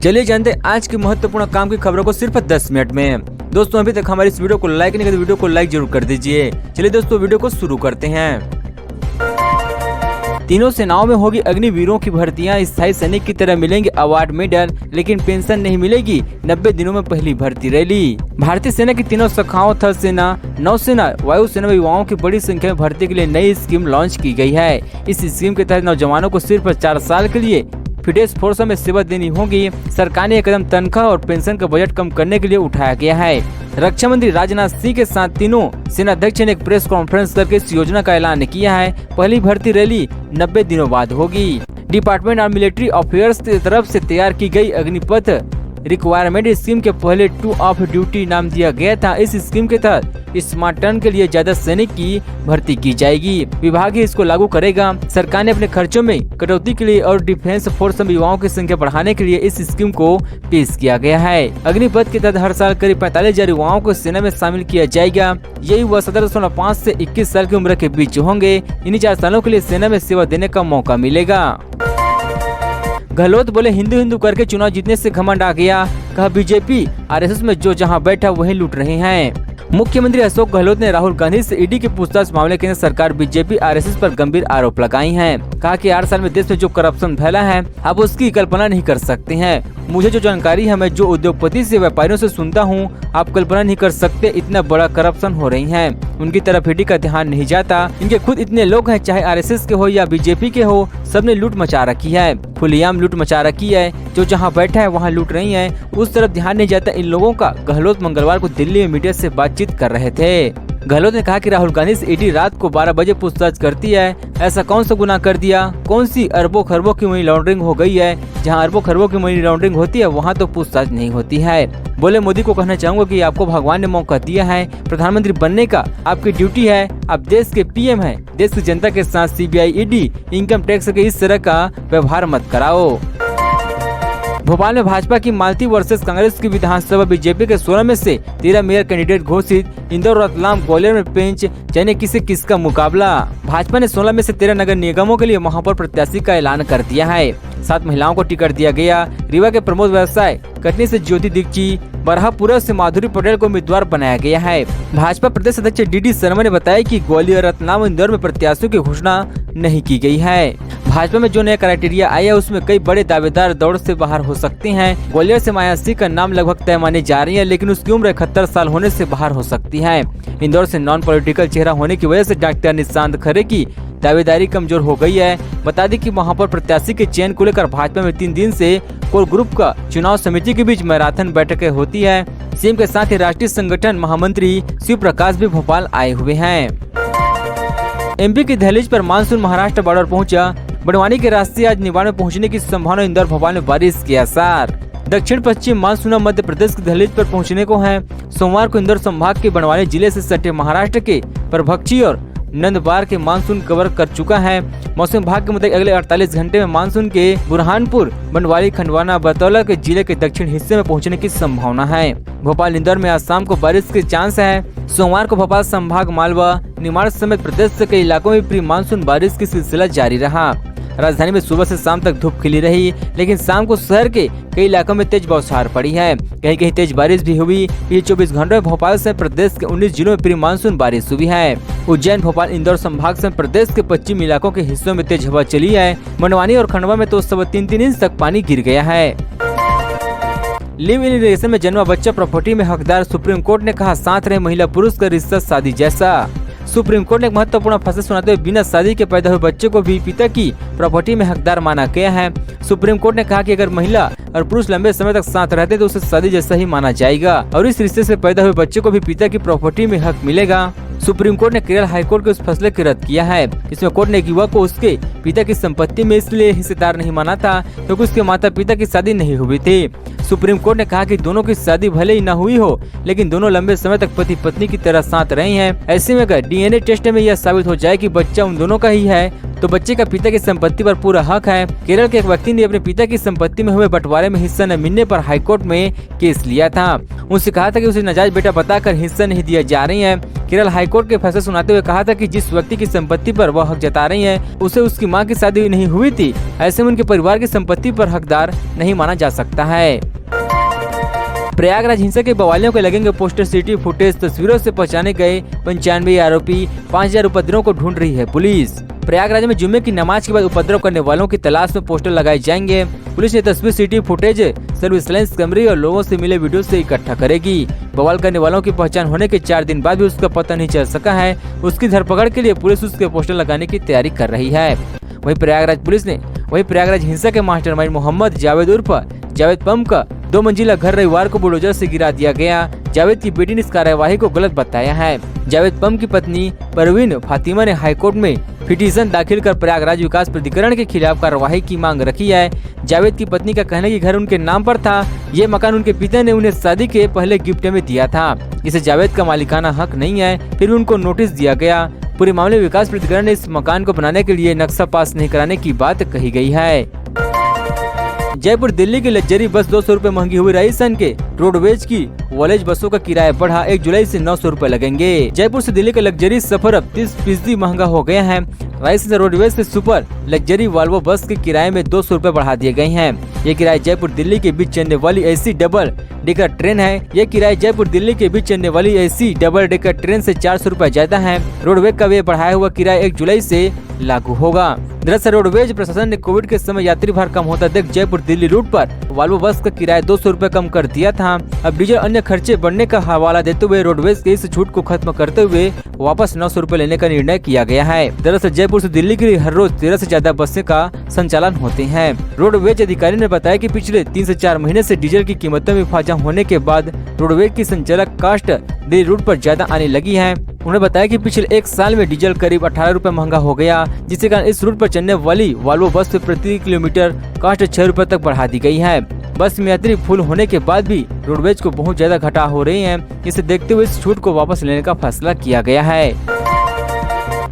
चलिए जानते हैं आज की महत्वपूर्ण काम की खबरों को सिर्फ 10 मिनट में। दोस्तों अभी तक हमारी इस वीडियो को लाइक नहीं किया तो वीडियो को लाइक जरूर कर दीजिए। चलिए दोस्तों वीडियो को शुरू करते हैं। तीनों सेनाओं में होगी अग्निवीरों की भर्तियां। स्थायी सैनिक की तरह मिलेंगे अवार्ड मेडल, लेकिन पेंशन नहीं मिलेगी। 90 दिनों में पहली भर्ती रैली। भारतीय सेना की तीनों शाखाओं थल सेना, नौसेना, वायुसेना में युवाओं की बड़ी संख्या में भर्ती के लिए नई स्कीम लॉन्च की गई है। इस स्कीम के तहत नौजवानों को सिर्फ 4 साल के लिए फिडेस फोर्स में सेवा देनी होगी। सरकार ने यह कदम तनख्वाह और पेंशन का बजट कम करने के लिए उठाया गया है। रक्षा मंत्री राजनाथ सिंह के साथ तीनों सेनाध्यक्ष ने एक प्रेस कॉन्फ्रेंस करके इस योजना का ऐलान किया है। पहली भर्ती रैली 90 दिनों बाद होगी। डिपार्टमेंट ऑफ मिलिट्री अफेयर्स की तरफ से तैयार की गई अग्निपथ रिक्वायरमेंट स्कीम के पहले 2 ऑफ ड्यूटी नाम दिया गया था। इस स्कीम के तहत स्मार्ट टर्न के लिए ज्यादा सैनिक की भर्ती की जाएगी। विभाग ही इसको लागू करेगा। सरकार ने अपने खर्चों में कटौती के लिए और डिफेंस फोर्स में युवाओं की संख्या बढ़ाने के लिए इस स्कीम को पेश किया गया है। अग्निपथ के तहत हर साल करीब 45,000 युवाओं को सेना में शामिल किया जाएगा। ये युवा 17.5 से 21 साल की उम्र के बीच होंगे। इन्हीं 4 सालों के लिए सेना में सेवा देने का मौका मिलेगा। गहलोत बोले हिंदू करके चुनाव जीतने से घमंड आ गया। कहा बीजेपी आरएसएस में जो जहां बैठा वहीं लूट रहे हैं। मुख्यमंत्री अशोक गहलोत ने राहुल गांधी से ईडी के पूछताछ मामले केंद्र सरकार बीजेपी आरएसएस पर गंभीर आरोप लगाई हैं। कहा कि 8 साल में देश में जो करप्शन फैला है आप उसकी कल्पना नहीं कर सकते हैं। मुझे जो जानकारी है, मैं जो उद्योगपति से व्यापारियों से सुनता हूं, आप कल्पना नहीं कर सकते इतना बड़ा करप्शन हो रही है। उनकी तरफ ईडी का ध्यान नहीं जाता। इनके खुद इतने लोग हैं, चाहे आरएसएस के हो या बीजेपी के हो, सबने लूट मचा रखी है। खुलेआम लूट मचा रखी है। जो जहां बैठा है वहां लूट रही है, उस तरफ ध्यान नहीं जाता इन लोगों का। गहलोत मंगलवार को दिल्ली में मीडिया से बातचीत कर रहे थे। गहलोत ने कहा कि राहुल गांधी से ईडी रात को 12 बजे पूछताछ करती है। ऐसा कौन सा गुनाह कर दिया? कौन सी अरबों खरबों की मनी लॉन्ड्रिंग हो गई है? जहां अरबों खरबों की मनी लॉन्ड्रिंग होती है वहां तो पूछताछ नहीं होती है। बोले मोदी को कहना चाहूंगा कि आपको भगवान ने मौका दिया है प्रधानमंत्री बनने का। आपकी ड्यूटी है, आप देश के पीएम हैं। देश की जनता के साथ सीबीआई, ईडी, इनकम टैक्स के इस तरह का व्यवहार मत कराओ। भोपाल में भाजपा की मालती वर्सेस कांग्रेस की विधानसभा। बीजेपी के 16 में से 13 मेयर कैंडिडेट घोषित। इंदौर, रतलाम, ग्वालियर में पेंच, जाने किसका मुकाबला। भाजपा ने 16 में से 13 नगर निगमों के लिए महापौर प्रत्याशी का ऐलान कर दिया है। 7 महिलाओं को टिकट दिया गया। रीवा के प्रमोद व्यवसाय, कटनी से ज्योति दीक्षित, बरहापुरा से माधुरी पटेल को उम्मीदवार बनाया गया है। भाजपा प्रदेश अध्यक्ष डीडी शर्मा ने बताया कि ग्वालियर, रतलाम, इंदौर में प्रत्याशियों की घोषणा नहीं की गई है। भाजपा में जो नया क्राइटेरिया आया उसमें कई बड़े दावेदार दौड़ से बाहर हो सकते हैं। ग्वालियर से माया सिंह का नाम लगभग तय माने जा रही है, लेकिन उसकी उम्र 71 साल होने से बाहर हो सकती है। इंदौर से नॉन पॉलिटिकल चेहरा होने की वजह से डॉक्टर निशांत खरे की दावेदारी कमजोर हो गई है। बता दें कि महापौर प्रत्याशी के चयन को लेकर भाजपा में 3 दिन से कोर ग्रुप का चुनाव समिति के बीच मैराथन बैठकें होती है। सीएम के साथ ही राष्ट्रीय संगठन महामंत्री शिव प्रकाश भी भोपाल आए हुए हैं। एमपी की दहलीज पर मानसून महाराष्ट्र बॉर्डर पहुंचा। बड़वानी के रास्ते आज निवाड़ में पहुंचने की संभावना। इंदौर, भोपाल में बारिश के आसार। दक्षिण पश्चिम मानसून मध्य प्रदेश की दहलीज पर पहुंचने को है। सोमवार को इंदौर संभाग के बड़वानी जिले से सटे महाराष्ट्र के परभक्षी और नंदबार के मानसून कवर कर चुका है। मौसम विभाग के मुताबिक अगले 48 घंटे में मानसून के बुरहानपुर, बनवाली, खंडवाना, बतौला के जिले के दक्षिण हिस्से में पहुंचने की संभावना है। भोपाल, इंदौर में आज शाम को बारिश के चांस है। सोमवार को भोपाल संभाग, मालवा, निमाड़ समेत प्रदेश के कई इलाकों में प्री मानसून बारिश की सिलसिला जारी रहा। राजधानी में सुबह से शाम तक धूप खिली रही, लेकिन शाम को शहर के कई इलाकों में तेज बौछार पड़ी है। कहीं कहीं तेज बारिश भी हुई। पिछले 24 घंटों में भोपाल से प्रदेश के 19 जिलों में प्री मानसून बारिश हुई है। उज्जैन, भोपाल, इंदौर संभाग से प्रदेश के पश्चिमी इलाकों के हिस्सों में तेज हवा चली है। मंडवानी और खंडवा में तो 3.5 इंच तक पानी गिर गया है। लिव इन रिलेशन में जन्मा बच्चा प्रॉपर्टी में हकदार। सुप्रीम कोर्ट ने कहा साथ रहे महिला पुरुष का रिश्ता शादी जैसा। सुप्रीम कोर्ट ने एक महत्वपूर्ण फैसला सुनाते हुए बिना शादी के पैदा हुए बच्चे को भी पिता की प्रॉपर्टी में हकदार माना गया है। सुप्रीम कोर्ट ने कहा कि अगर महिला और पुरुष लंबे समय तक साथ रहते तो उसे शादी जैसा ही माना जाएगा और इस रिश्ते से पैदा हुए बच्चे को भी पिता की प्रॉपर्टी में हक मिलेगा। सुप्रीम कोर्ट ने केरल हाईकोर्ट के उस फैसले को रद्द किया है। इसमें कोर्ट ने एक युवक को उसके पिता की संपत्ति में इसलिए हिस्सेदार नहीं माना था क्योंकि उसके माता पिता की शादी नहीं हुई थी। सुप्रीम कोर्ट ने कहा कि दोनों की शादी भले ही न हुई हो, लेकिन दोनों लंबे समय तक पति पत्नी की तरह साथ रहे हैं। ऐसे में अगर डीएनए टेस्ट में यह साबित हो जाए कि बच्चा उन दोनों का ही है तो बच्चे का पिता की संपत्ति पर पूरा हक है। केरल के एक व्यक्ति ने अपने पिता की संपत्ति में हुए बंटवारे में हिस्सा न मिलने पर हाईकोर्ट में केस लिया था। उनसे कहा था कि उसे नाजायज बेटा बताकर हिस्सा नहीं दिया जा रही है। केरल हाईकोर्ट के फैसला सुनाते हुए कहा था कि जिस व्यक्ति की संपत्ति पर वह हक जता रही है उसे उसकी मां की शादी नहीं हुई थी, ऐसे में उनके परिवार की संपत्ति पर हकदार नहीं माना जा सकता है। प्रयागराज हिंसा के बवालियों को लगेंगे पोस्टर, सिटी फुटेज, तस्वीरों से पहचाने गए 95 आरोपी, 5000 उपद्रवों को ढूंढ रही है पुलिस। प्रयागराज में जुम्मे की नमाज के बाद उपद्रव करने वालों की तलाश में पोस्टर लगाए जाएंगे। पुलिस ने तस्वीर, सिटी फुटेज, सर्विलांस कैमरे और लोगों से मिले वीडियो से इकट्ठा करेगी। बवाल करने वालों की पहचान होने के 4 दिन बाद भी उसका पता नहीं चल सका है। उसकी धरपकड़ के लिए पुलिस उसके पोस्टर लगाने की तैयारी कर रही है। वहीं प्रयागराज हिंसा के मास्टरमाइंड मोहम्मद जावेद उर्फ जावेद पम का 2 मंजिला घर रविवार को बुलडोजर से गिरा दिया गया। जावेद की बेटी ने इस कार्यवाही को गलत बताया है। जावेद पम की पत्नी परवीन फातिमा ने हाईकोर्ट में पिटीशन दाखिल कर प्रयागराज विकास प्राधिकरण के खिलाफ कार्रवाई की मांग रखी है। जावेद की पत्नी का कहना है कि घर उनके नाम पर था। ये मकान उनके पिता ने उन्हें शादी के पहले गिफ्ट में दिया था। इसे जावेद का मालिकाना हक नहीं है, फिर उनको नोटिस दिया गया। पूरे मामले में विकास प्राधिकरण ने इस मकान को बनाने के लिए नक्शा पास नहीं कराने की बात कही गई है। जयपुर दिल्ली की लग्जरी बस 200 रुपए महंगी हुई। राजस्थान के रोडवेज की वॉलेज बसों का किराया बढ़ा, 1 जुलाई से 900 रुपए लगेंगे। जयपुर से दिल्ली का लग्जरी सफर अब 30% महंगा हो गया है। राजस्थान रोडवेज से सुपर लग्जरी वॉल्वो बस के किराए में 200 रुपए बढ़ा दिए गए हैं। ये किराया जयपुर दिल्ली के बीच चलने वाली एसी डबल डेकर ट्रेन है। ये किराया जयपुर दिल्ली के बीच चलने वाली एसी डबल डेकर ट्रेन से 400 रुपए ज्यादा है। रोडवेज का वे बढ़ाया हुआ किराया 1 जुलाई से लागू होगा। दरअसल रोडवेज प्रशासन ने कोविड के समय यात्री भार कम होता देख जयपुर दिल्ली रूट पर वॉल्वो बस का किराया 200 रुपए कम कर दिया था। अब डीजल अन्य खर्चे बढ़ने का हवाला देते हुए रोडवेज के इस छूट को खत्म करते हुए वापस 900 रुपए लेने का निर्णय किया गया है। दरअसल जयपुर से दिल्ली के लिए हर रोज 13 से ज्यादा बसें का संचालन होते हैं। रोडवेज अधिकारी ने बताया कि पिछले 3 से 4 महीने से डीजल की कीमतों में इजाफा होने के बाद रोडवेज की संचालक कास्ट दिल्ली रूट पर ज्यादा आने लगी है। उन्होंने बताया कि पिछले 1 साल में डीजल करीब 18 रुपए महंगा हो गया, जिसके कारण इस रूट पर चलने वाली वॉल्वो बस पे प्रति किलोमीटर कास्ट 6 रुपए तक बढ़ा दी गई है। बस में यात्री फुल होने के बाद भी रोडवेज को बहुत ज्यादा घाटा हो रही है। इसे देखते हुए इस छूट को वापस लेने का फैसला किया गया है।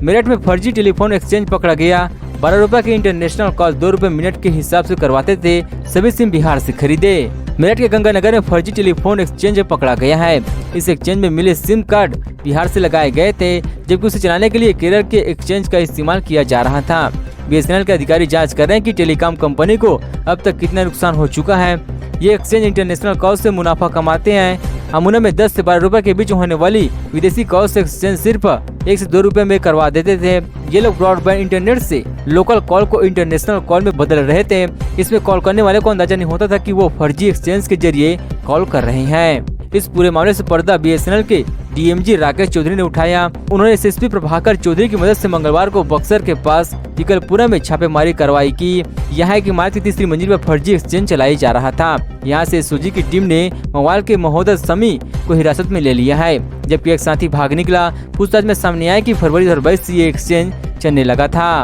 मेरठ में फर्जी टेलीफोन एक्सचेंज पकड़ा गया। 12 रुपए के इंटरनेशनल कॉल 2 रुपए मिनट के हिसाब से करवाते थे। सभी सिम बिहार से खरीदे। मेरठ के गंगानगर में फर्जी टेलीफोन एक्सचेंज पकड़ा गया है। इस एक्सचेंज में मिले सिम कार्ड बिहार से लगाए गए थे, जबकि उसे चलाने के लिए केरल के एक्सचेंज का इस्तेमाल किया जा रहा था। BSNL के अधिकारी जांच कर रहे हैं कि टेलीकॉम कंपनी को अब तक कितना नुकसान हो चुका है। ये एक्सचेंज इंटरनेशनल कॉल से मुनाफा कमाते हैं। अमूना में 10 से 12 रुपए के बीच होने वाली विदेशी कॉल से एक्सचेंज सिर्फ 1 से 2 रुपए में करवा देते थे। ये लोग ब्रॉडबैंड इंटरनेट से लोकल कॉल को इंटरनेशनल कॉल में बदल रहे थे। इसमें कॉल करने वाले को अंदाजा नहीं होता था कि वो फर्जी एक्सचेंज के जरिए कॉल कर रहे हैं। इस पूरे मामले से पर्दा BSNL के DMG राकेश चौधरी ने उठाया। उन्होंने SSP प्रभाकर चौधरी की मदद से मंगलवार को बक्सर के पास टिकलपुरा में छापेमारी कार्रवाई की। यहाँ की इमारत की 3री मंजिल पर फर्जी एक्सचेंज चलाई जा रहा था। यहाँ से SOG की टीम ने मोबाइल के महोदय समी को हिरासत में ले लिया है, जबकि एक साथी भाग निकला। पूछताछ में सामने आया कि फरवरी 2022 से ये एक्सचेंज चलने लगा था।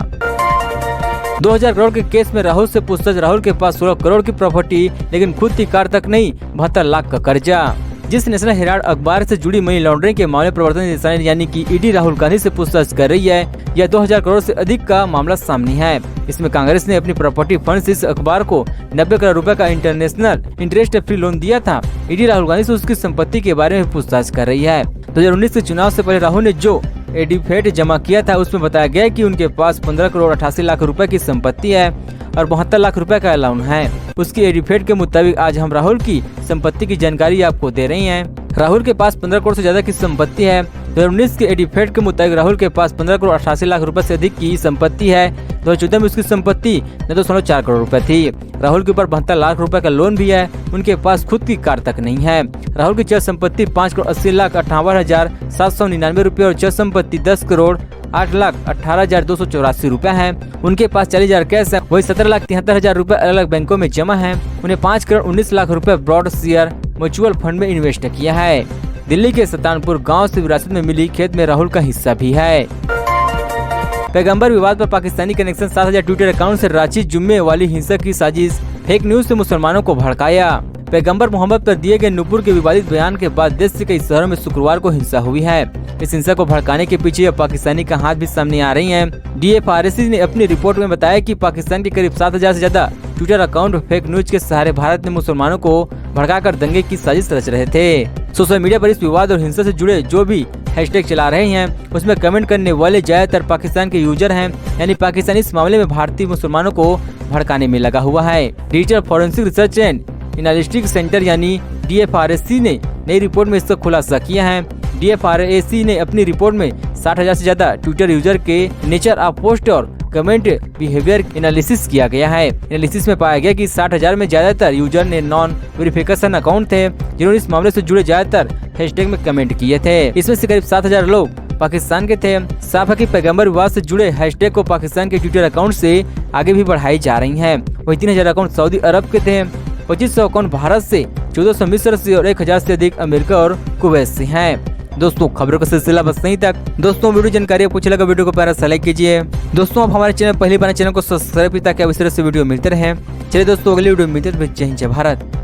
2000 करोड़ के केस में राहुल से पूछताछ। राहुल के पास 16 करोड़ की प्रॉपर्टी, लेकिन खुद की कार तक नहीं, 72 लाख का कर्जा। जिस नेशनल हेराल्ड अखबार से जुड़ी मनी लॉन्ड्रिंग के मामले प्रवर्तन निदेशालय यानी कि ED राहुल गांधी से पूछताछ कर रही है। यह 2000 करोड़ से अधिक का मामला सामने है। इसमें कांग्रेस ने अपनी प्रॉपर्टी फंड से इस अखबार को 90 करोड़ रुपए का इंटरनेशनल इंटरेस्ट फ्री लोन दिया था। ED राहुल गांधी से उसकी संपत्ति के बारे में पूछताछ कर रही है। 2019 के चुनाव से पहले राहुल ने जो एडिफेट जमा किया था उसमें बताया गया कि उनके पास 15 करोड़ 88 लाख रुपए की संपत्ति है और 72 लाख रुपए का अलाउन है। उसकी एडिफेट के मुताबिक आज हम राहुल की संपत्ति की जानकारी आपको दे रहे हैं। राहुल के पास 15 करोड़ से ज्यादा की संपत्ति है। 2019 के एडिफेट के मुताबिक राहुल के पास 15 करोड़ 88 लाख रुपए से अधिक की संपत्ति है। 2014 में उसकी संपत्ति 9.4 करोड़ रुपए थी। राहुल के ऊपर 72 लाख रुपए का लोन भी है। उनके पास खुद की कार तक नहीं है। राहुल की चल संपत्ति 5 करोड़ 80 लाख 58,799 रुपए और चल संपत्ति 10 करोड़ 8,18,284 रुपए है। उनके पास 40,000 कैश है। वही 17,73,000 रुपए अलग अलग बैंकों में जमा है। उन्हें 5 करोड़ 19 लाख रुपए ब्रॉड शेयर म्यूचुअल फंड में इन्वेस्ट किया है। दिल्ली के सतानपुर गांव से विरासत में मिली खेत में राहुल का हिस्सा भी है। पैगंबर विवाद पर पाकिस्तानी कनेक्शन 7,000 ट्विटर अकाउंट से रांची जुम्मे वाली हिंसा की साजिश। फेक न्यूज से मुसलमानों को भड़काया। पैगंबर मोहम्मद पर दिए गए नुपुर के विवादित बयान के बाद देश के कई शहरों में शुक्रवार को हिंसा हुई है। इस हिंसा को भड़काने के पीछे पाकिस्तानी का हाथ भी सामने आ रही है। DFRC ने अपनी रिपोर्ट में बताया कि पाकिस्तान के करीब 7,000 से ज्यादा ट्विटर अकाउंट फेक न्यूज के सहारे भारत में मुसलमानों को भड़काकर दंगे की साजिश रच रहे थे। सोशल मीडिया पर इस विवाद और हिंसा से जुड़े जो भी हैशटैग चला रहे हैं उसमें कमेंट करने वाले ज्यादातर पाकिस्तान के यूजर हैं, यानी पाकिस्तान इस मामले में भारतीय मुसलमानों को भड़काने में लगा हुआ है। Digital forensic research and analytics centre यानी DFRC ने नई रिपोर्ट में इसका खुलासा किया है। DFRC ने अपनी रिपोर्ट में 60,000 से ज्यादा ट्विटर यूजर के नेचर ऑफ पोस्ट और कमेंट बिहेवियर एनालिसिस किया गया है। एनालिसिस में पाया गया कि 60,000 में ज्यादातर यूजर ने नॉन वेरिफिकेशन अकाउंट थे जिन्होंने इस मामले से जुड़े ज्यादातर हैशटैग में कमेंट किए थे। इसमें से करीब 7,000 लोग पाकिस्तान के थे। साफ है कि पैगंबर विवाद से जुड़े हैशटैग को पाकिस्तान के ट्विटर अकाउंट से आगे भी बढ़ाई जा रही है। वही 3,000 अकाउंट सऊदी अरब के थे, 2500 अकाउंट भारत से, 1400 मिस्र से और 1,000 से अधिक अमेरिका और कुवैत से हैं। दोस्तों खबरों का सिलसिला बस यहीं तक। दोस्तों वीडियो जानकारी आपको अच्छा लगा वीडियो को प्यारा सा लाइक कीजिए। दोस्तों आप हमारे चैनल पहली बार चैनल को सब्सक्राइब ताकि इस तरह से वीडियो मिलते रहे। चलिए दोस्तों अगली वीडियो में मिलते हैं। जय हिंद जय भारत।